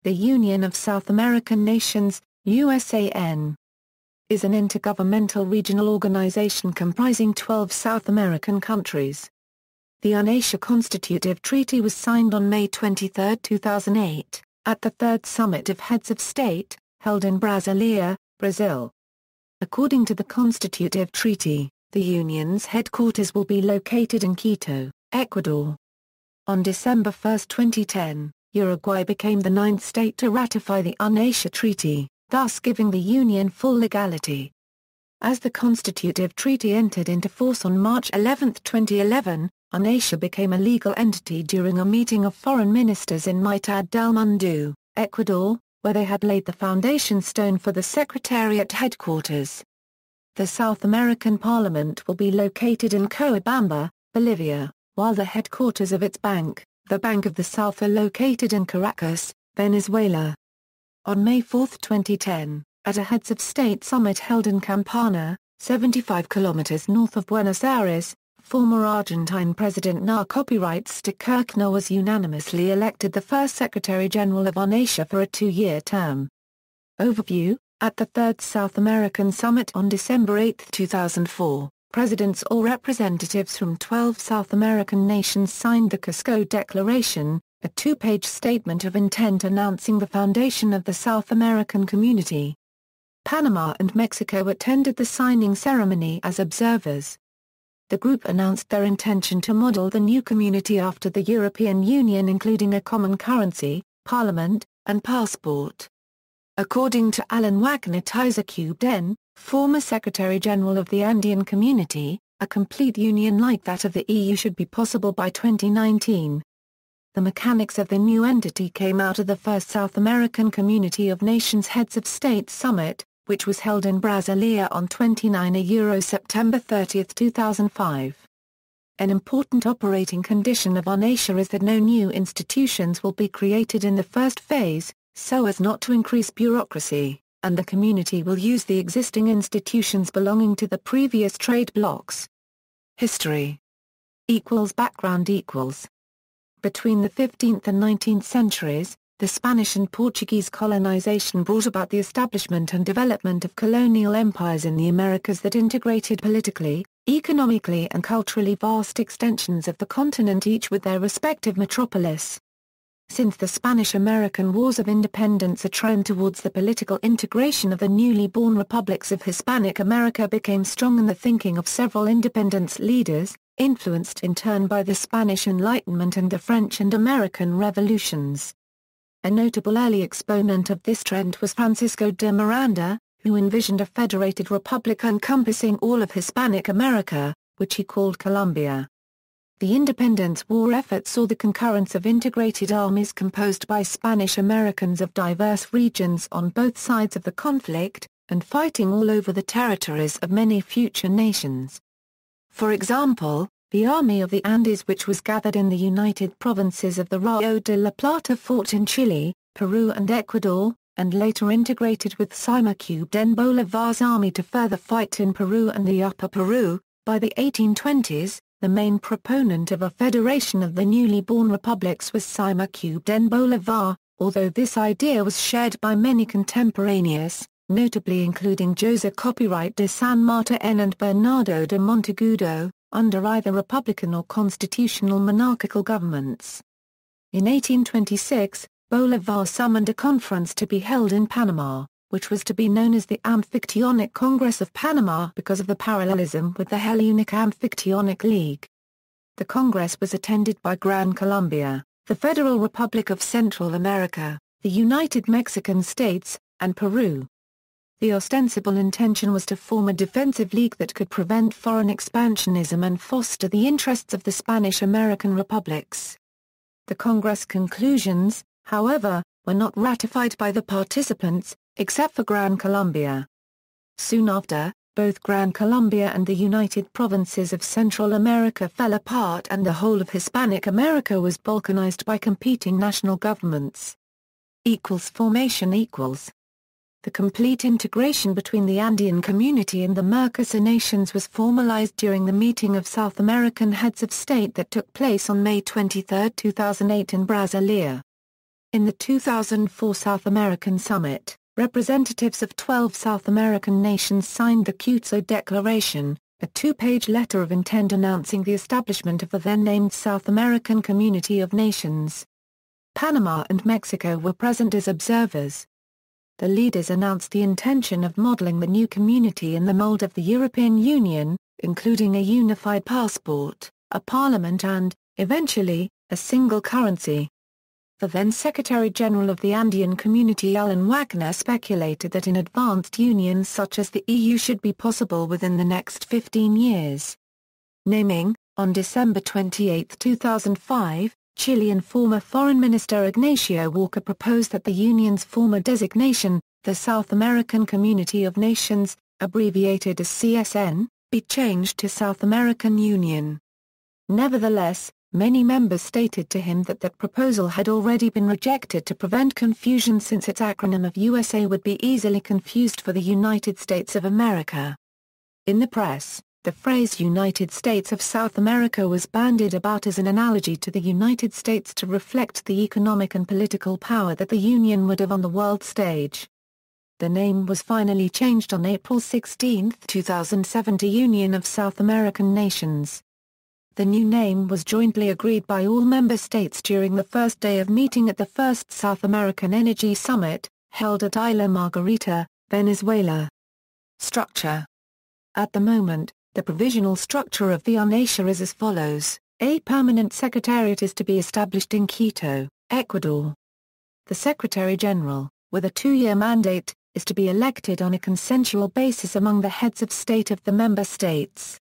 The Union of South American Nations, USAN, is an intergovernmental regional organization comprising 12 South American countries. The UNASUR Constitutive Treaty was signed on May 23, 2008, at the Third Summit of Heads of State, held in Brasília, Brazil. According to the Constitutive Treaty, the Union's headquarters will be located in Quito, Ecuador. On December 1, 2010, Uruguay became the 9th state to ratify the UNASUR Treaty, thus giving the Union full legality. As the Constitutive Treaty entered into force on March 11, 2011, UNASUR became a legal entity during a meeting of foreign ministers in Mitad del Mundo, Ecuador, where they had laid the foundation stone for the Secretariat Headquarters. The South American Parliament will be located in Cochabamba, Bolivia, while the headquarters of its bank, the Bank of the South, are located in Caracas, Venezuela. On May 4, 2010, at a Heads of State summit held in Campana, 75 kilometers north of Buenos Aires, former Argentine President Narco-Copyrights de Kirchner was unanimously elected the first Secretary-General of UNASUR for a 2-year term. Overview: At the Third South American Summit on December 8, 2004, presidents or representatives from 12 South American nations signed the Cusco Declaration, a 2-page statement of intent announcing the foundation of the South American Community. Panama and Mexico attended the signing ceremony as observers. The group announced their intention to model the new community after the European Union, including a common currency, parliament, and passport. According to Alan Wagner-Tizer-Cubden, former Secretary-General of the Andean Community, a complete union like that of the EU should be possible by 2019. The mechanics of the new entity came out of the first South American Community of Nations Heads of State Summit, which was held in Brasília on 29 September 30, 2005. An important operating condition of UNASUR is that no new institutions will be created in the first phase, so as not to increase bureaucracy, and the community will use the existing institutions belonging to the previous trade blocs. History = Background = Between the 15th and 19th centuries, the Spanish and Portuguese colonization brought about the establishment and development of colonial empires in the Americas that integrated politically, economically and culturally vast extensions of the continent, each with their respective metropolis. Since the Spanish-American Wars of Independence, a trend towards the political integration of the newly born republics of Hispanic America became strong in the thinking of several independence leaders, influenced in turn by the Spanish Enlightenment and the French and American revolutions. A notable early exponent of this trend was Francisco de Miranda, who envisioned a federated republic encompassing all of Hispanic America, which he called Colombia. The Independence War effort saw the concurrence of integrated armies composed by Spanish Americans of diverse regions on both sides of the conflict, and fighting all over the territories of many future nations. For example, the Army of the Andes, which was gathered in the United Provinces of the Rio de la Plata, fought in Chile, Peru and Ecuador, and later integrated with Cubden Bolivar's army to further fight in Peru and the Upper Peru. By the 1820s, the main proponent of a federation of the newly born republics was Cubden Bolivar, although this idea was shared by many contemporaneous, notably including José Copyright de San Martín and Bernardo de Monteagudo, under either republican or constitutional monarchical governments. In 1826, Bolivar summoned a conference to be held in Panama, which was to be known as the Amphictyonic Congress of Panama because of the parallelism with the Hellenic Amphictyonic League. The Congress was attended by Gran Colombia, the Federal Republic of Central America, the United Mexican States, and Peru. The ostensible intention was to form a defensive league that could prevent foreign expansionism and foster the interests of the Spanish-American republics. The Congress conclusions, however, were not ratified by the participants, except for Gran Colombia. Soon after, both Gran Colombia and the United Provinces of Central America fell apart and the whole of Hispanic America was balkanized by competing national governments. Formation The complete integration between the Andean community and the Mercosur nations was formalized during the meeting of South American heads of state that took place on May 23, 2008 in Brasília. In the 2004 South American Summit, representatives of 12 South American nations signed the Quito Declaration, a two-page letter of intent announcing the establishment of the then-named South American Community of Nations. Panama and Mexico were present as observers. The leaders announced the intention of modeling the new community in the mold of the European Union, including a unified passport, a parliament and, eventually, a single currency. The then Secretary-General of the Andean Community Alan Wagner speculated that an advanced union such as the EU should be possible within the next 15 years. Naming, on December 28, 2005, Chilean former Foreign Minister Ignacio Walker proposed that the Union's former designation, the South American Community of Nations, abbreviated as CSN, be changed to South American Union. Nevertheless, many members stated to him that that proposal had already been rejected to prevent confusion since its acronym of USA would be easily confused for the United States of America. In the press, the phrase United States of South America was bandied about as an analogy to the United States to reflect the economic and political power that the Union would have on the world stage. The name was finally changed on April 16, 2007 to Union of South American Nations. The new name was jointly agreed by all member states during the first day of meeting at the first South American Energy Summit, held at Isla Margarita, Venezuela. Structure. At the moment, the provisional structure of the UNASUR is as follows. A permanent secretariat is to be established in Quito, Ecuador. The Secretary-General, with a 2-year mandate, is to be elected on a consensual basis among the heads of state of the member states.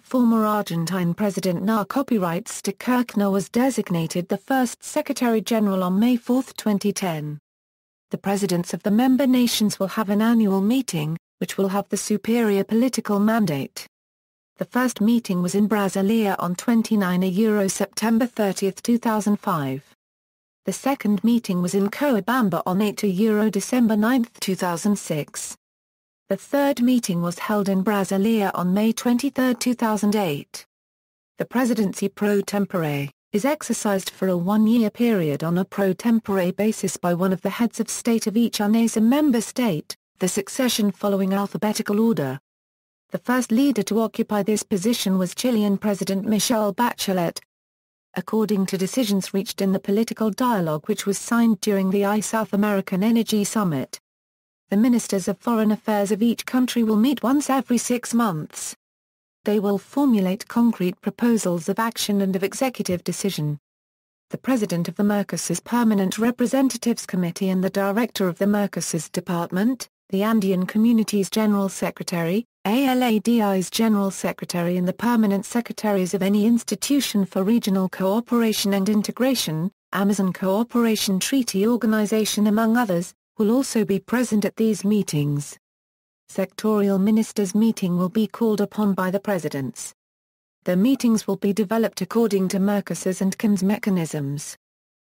Former Argentine President Narco Copyrights de Kirchner was designated the first Secretary-General on May 4, 2010. The presidents of the member nations will have an annual meeting, which will have the superior political mandate. The first meeting was in Brasília on 29 September 30, 2005. The second meeting was in Cochabamba on 8 December 9, 2006. The third meeting was held in Brasília on May 23, 2008. The presidency pro tempore is exercised for a 1-year period on a pro tempore basis by one of the heads of state of each UNASUR member state, the succession following alphabetical order. The first leader to occupy this position was Chilean President Michelle Bachelet. According to decisions reached in the political dialogue which was signed during the South American Energy Summit, the ministers of foreign affairs of each country will meet once every 6 months. They will formulate concrete proposals of action and of executive decision. The president of the Mercosur's Permanent Representatives Committee and the director of the Mercosur's Department, the Andean Community's General Secretary, ALADI's General Secretary and the permanent secretaries of any institution for regional cooperation and integration, Amazon Cooperation Treaty Organization among others, will also be present at these meetings. Sectorial ministers' meeting will be called upon by the presidents. The meetings will be developed according to Mercosur's and CAN's mechanisms.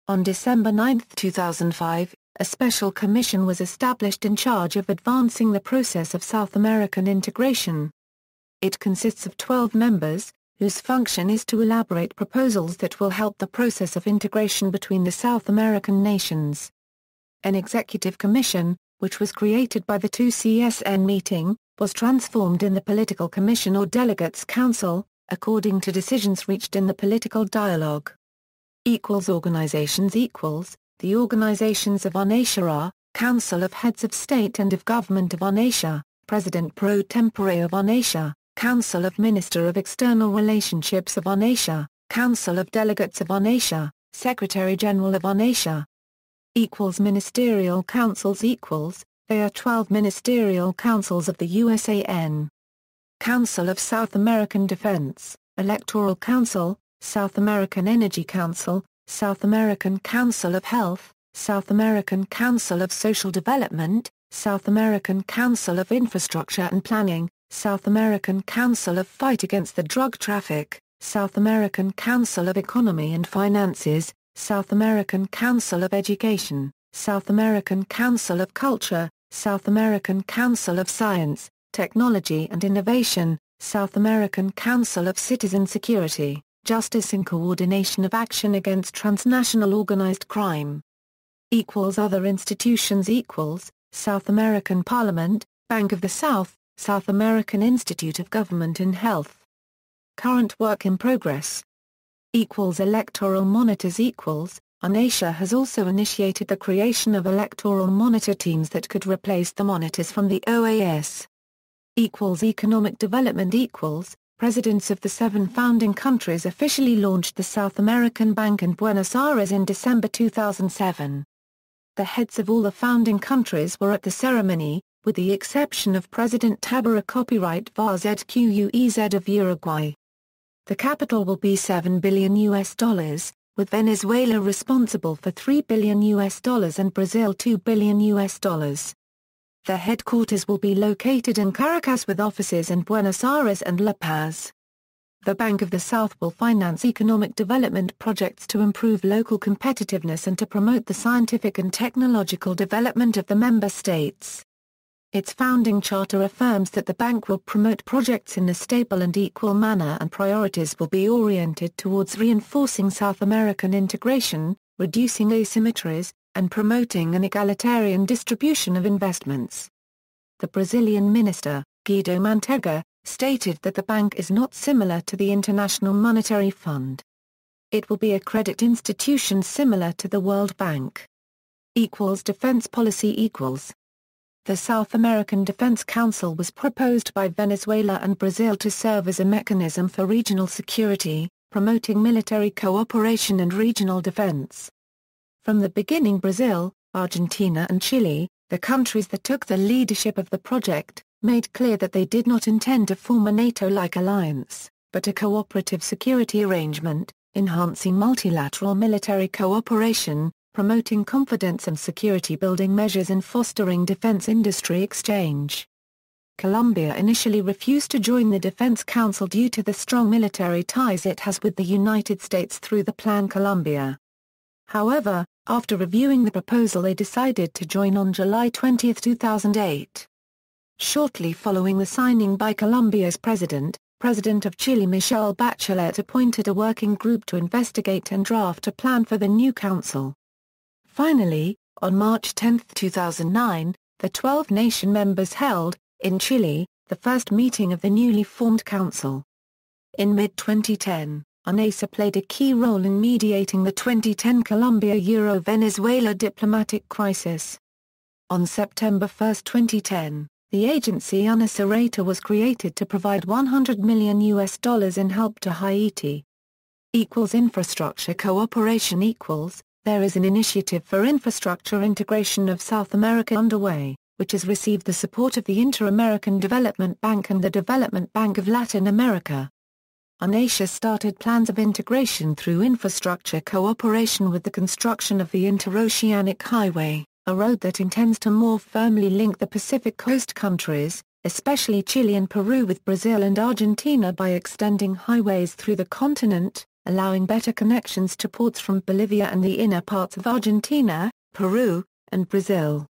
On December 9, 2005, a special commission was established in charge of advancing the process of South American integration. It consists of 12 members, whose function is to elaborate proposals that will help the process of integration between the South American nations. An executive commission, which was created by the 2 CSN meeting, was transformed in the Political Commission or Delegates Council, according to decisions reached in the political dialogue. Organizations The organizations of UNASUR are, Council of Heads of State and of Government of UNASUR, President pro tempore of UNASUR, Council of Minister of External Relationships of UNASUR, Council of Delegates of UNASUR, Secretary-General of UNASUR. Ministerial councils They are 12 ministerial councils of the USAN. Council of South American Defense, Electoral Council, South American Energy Council, South American Council of Health, South American Council of Social Development, South American Council of Infrastructure and Planning, South American Council of Fight Against the Drug Traffic, South American Council of Economy and Finances, South American Council of Education, South American Council of Culture, South American Council of Science, Technology and Innovation, South American Council of Citizen Security, Justice and Coordination of Action Against Transnational Organized Crime. Other institutions equals South American Parliament, Bank of the South, South American Institute of Government and Health. Current work in progress. Electoral monitors equals UNASUR has also initiated the creation of electoral monitor teams that could replace the monitors from the OAS. Economic development equals Presidents of the 7 founding countries officially launched the South American Bank in Buenos Aires in December 2007. The heads of all the founding countries were at the ceremony, with the exception of President Tabaré Copyright Vázquez of Uruguay. The capital will be $7 billion, with Venezuela responsible for $3 billion and Brazil $2 billion. The headquarters will be located in Caracas with offices in Buenos Aires and La Paz. The Bank of the South will finance economic development projects to improve local competitiveness and to promote the scientific and technological development of the member states. Its founding charter affirms that the bank will promote projects in a stable and equal manner, and priorities will be oriented towards reinforcing South American integration, reducing asymmetries, and promoting an egalitarian distribution of investments. The Brazilian minister, Guido Mantega, stated that the bank is not similar to the International Monetary Fund. It will be a credit institution similar to the World Bank. Defense policy equals. The South American Defense Council was proposed by Venezuela and Brazil to serve as a mechanism for regional security, promoting military cooperation and regional defense. From the beginning, Brazil, Argentina and Chile, the countries that took the leadership of the project, made clear that they did not intend to form a NATO-like alliance, but a cooperative security arrangement, enhancing multilateral military cooperation, promoting confidence and security-building measures and fostering defense industry exchange. Colombia initially refused to join the Defense Council due to the strong military ties it has with the United States through the Plan Colombia. However, after reviewing the proposal, they decided to join on July 20, 2008. Shortly following the signing by Colombia's President of Chile Michelle Bachelet appointed a working group to investigate and draft a plan for the new council. Finally, on March 10, 2009, the 12 nation members held, in Chile, the first meeting of the newly formed council. In mid-2010, UNASUR played a key role in mediating the 2010 Colombia-Venezuela diplomatic crisis. On September 1, 2010, the agency UNASUR was created to provide $100 million in help to Haiti. Infrastructure cooperation equals, there is an initiative for infrastructure integration of South America underway, which has received the support of the Inter-American Development Bank and the Development Bank of Latin America. UNASUR started plans of integration through infrastructure cooperation with the construction of the Interoceanic Highway, a road that intends to more firmly link the Pacific Coast countries, especially Chile and Peru, with Brazil and Argentina by extending highways through the continent, allowing better connections to ports from Bolivia and the inner parts of Argentina, Peru, and Brazil.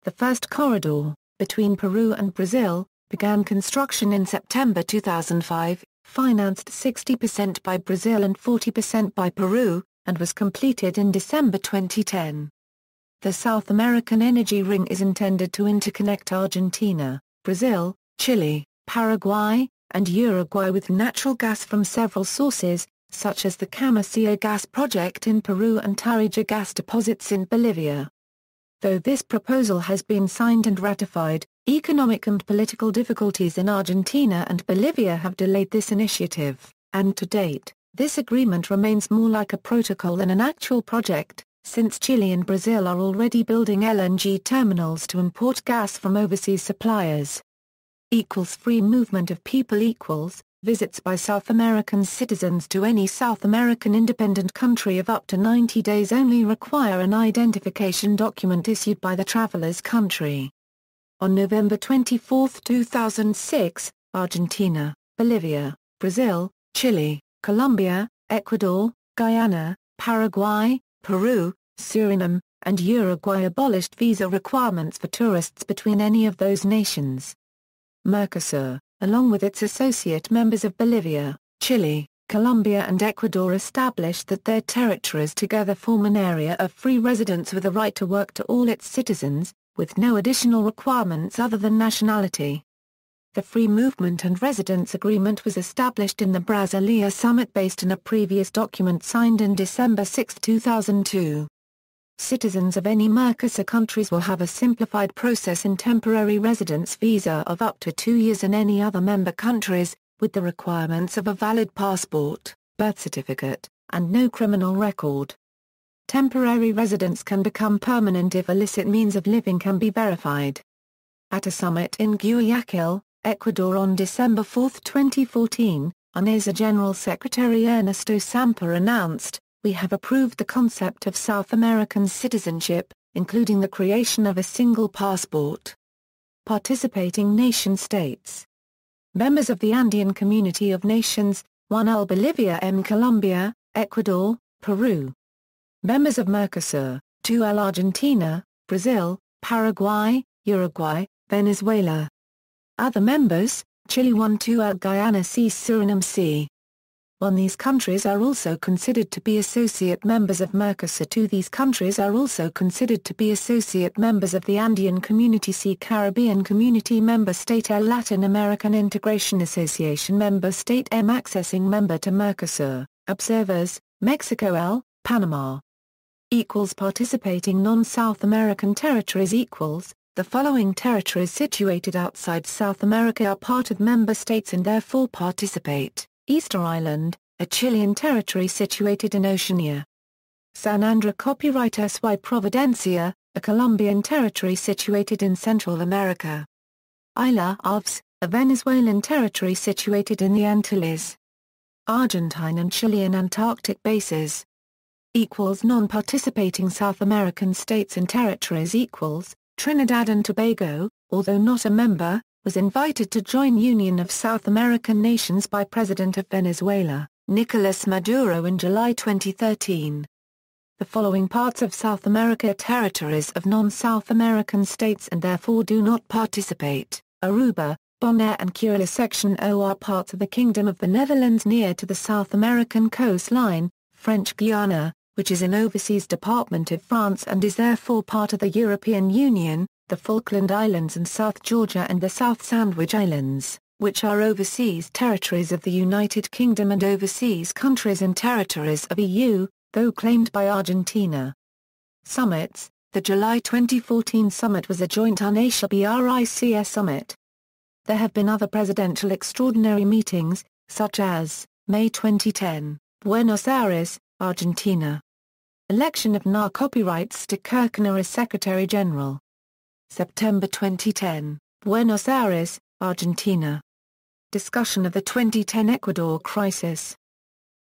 The first corridor, between Peru and Brazil, began construction in September 2005, financed 60% by Brazil and 40% by Peru, and was completed in December 2010. The South American Energy Ring is intended to interconnect Argentina, Brazil, Chile, Paraguay, and Uruguay with natural gas from several sources, such as the Camisea gas project in Peru and Tarija gas deposits in Bolivia. Though this proposal has been signed and ratified, economic and political difficulties in Argentina and Bolivia have delayed this initiative, and to date, this agreement remains more like a protocol than an actual project, since Chile and Brazil are already building LNG terminals to import gas from overseas suppliers. Free movement of people equals, visits by South American citizens to any South American independent country of up to 90 days only require an identification document issued by the traveler's country. On November 24, 2006, Argentina, Bolivia, Brazil, Chile, Colombia, Ecuador, Guyana, Paraguay, Peru, Suriname, and Uruguay abolished visa requirements for tourists between any of those nations. Mercosur, along with its associate members of Bolivia, Chile, Colombia and Ecuador established that their territories together form an area of free residence with a right to work to all its citizens, with no additional requirements other than nationality. The Free Movement and Residence Agreement was established in the Brasília summit based on a previous document signed in December 6, 2002. Citizens of any Mercosur countries will have a simplified process in temporary residence visa of up to 2 years in any other member countries, with the requirements of a valid passport, birth certificate, and no criminal record. Temporary residence can become permanent if illicit means of living can be verified. At a summit in Guayaquil, Ecuador on December 4, 2014, UNASUR General Secretary Ernesto Samper announced, "We have approved the concept of South American citizenship, including the creation of a single passport." Participating nation-states. Members of the Andean Community of Nations, 1L Bolivia M Colombia, Ecuador, Peru. Members of Mercosur, 2L Argentina, Brazil, Paraguay, Uruguay, Venezuela. Other members, Chile 1-2L Guyana C Suriname C. 1. These countries are also considered to be associate members of Mercosur. 2. These countries are also considered to be associate members of the Andean Community. C. Caribbean Community Member State. L. Latin American Integration Association Member State. M. Accessing member to Mercosur, observers, Mexico. L. Panama. Participating non-South American territories. The following territories situated outside South America are part of member states and therefore participate: Easter Island, a Chilean territory situated in Oceania. San Andrés Copyright S.Y. Providencia, a Colombian territory situated in Central America. Isla Aves, a Venezuelan territory situated in the Antilles. Argentine and Chilean Antarctic bases. Non-participating South American states and territories. Trinidad and Tobago, although not a member, was invited to join Union of South American Nations by President of Venezuela, Nicolas Maduro in July 2013. The following parts of South America are territories of non-South American states and therefore do not participate: Aruba, Bonaire and Curaçao. Section O are parts of the Kingdom of the Netherlands near to the South American coastline, French Guiana, which is an overseas department of France and is therefore part of the European Union, the Falkland Islands and South Georgia and the South Sandwich Islands, which are overseas territories of the United Kingdom and overseas countries and territories of EU, though claimed by Argentina. Summits. The July 2014 summit was a joint UNASUR-BRICS summit. There have been other presidential extraordinary meetings, such as, May 2010, Buenos Aires, Argentina. Election of NAR copyrights to Kirchner as Secretary General. September 2010, Buenos Aires, Argentina. Discussion of the 2010 Ecuador crisis.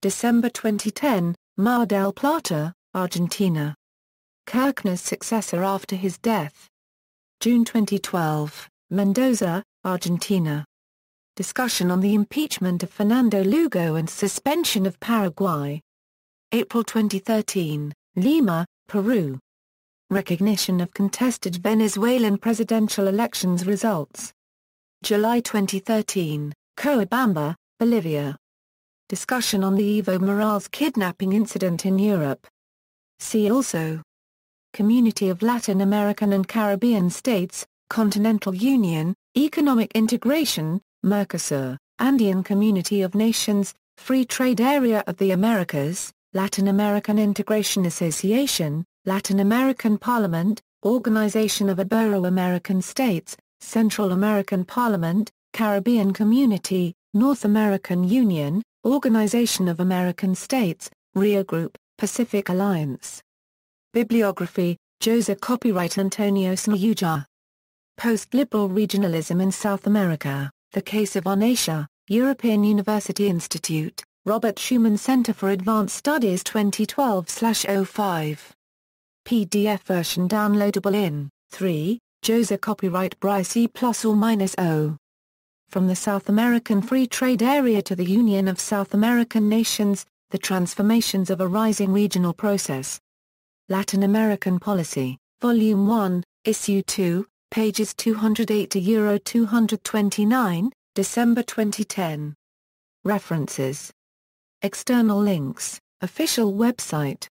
December 2010, Mar del Plata, Argentina. Kirchner's successor after his death. June 2012, Mendoza, Argentina. Discussion on the impeachment of Fernando Lugo and suspension of Paraguay. April 2013, Lima, Peru. Recognition of contested Venezuelan presidential elections results. July 2013, Cochabamba, Bolivia. Discussion on the Evo Morales kidnapping incident in Europe. See also: Community of Latin American and Caribbean States, Continental Union, Economic Integration, Mercosur, Andean Community of Nations, Free Trade Area of the Americas, Latin American Integration Association, Latin American Parliament, Organization of Ibero-American States, Central American Parliament, Caribbean Community, North American Union, Organization of American States, Rio Group, Pacific Alliance. Bibliography: Jose Copyright Antonio Sniuja. Post-Liberal Regionalism in South America, The Case of UNASUR, European University Institute, Robert Schuman Center for Advanced Studies 2012/05. PDF version downloadable in 3, Jose Copyright Bryce E+or-0. From the South American Free Trade Area to the Union of South American Nations, The Transformations of a Rising Regional Process. Latin American Policy, Volume 1, Issue 2, pages 208 to 229, December 2010. References External links, official website.